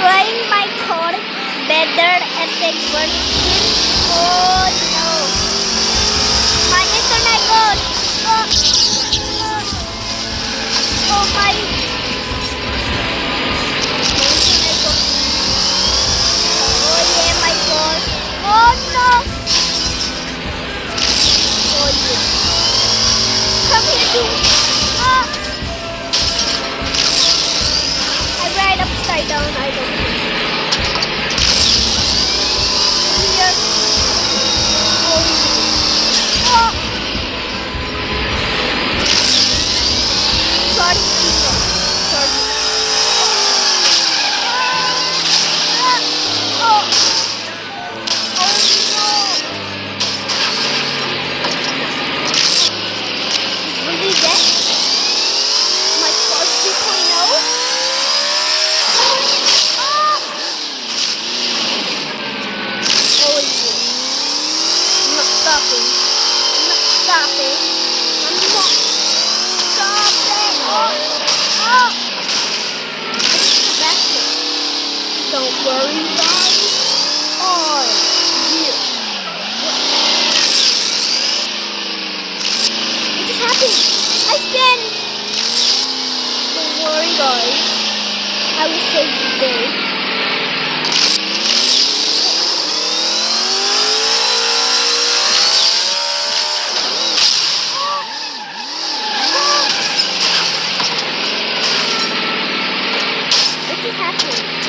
trying my car better epic version. Oh no. My internet goes. Oh my. My internet goes. Oh yeah, my god. Oh no. Oh yeah. Come here, dude. Ah. I ride upside down. I don't know. Here. Oh. Oh. Sorry, people. Sorry. Oh. Oh no. Will we get my car 2.0? Oh yeah. I'm not stopping. I'm not stopping. I'm not stopping. Oh. That's it. Don't worry, guys. I'm here. What just happened? I spin. Don't worry, guys. I will save the day. What just happened?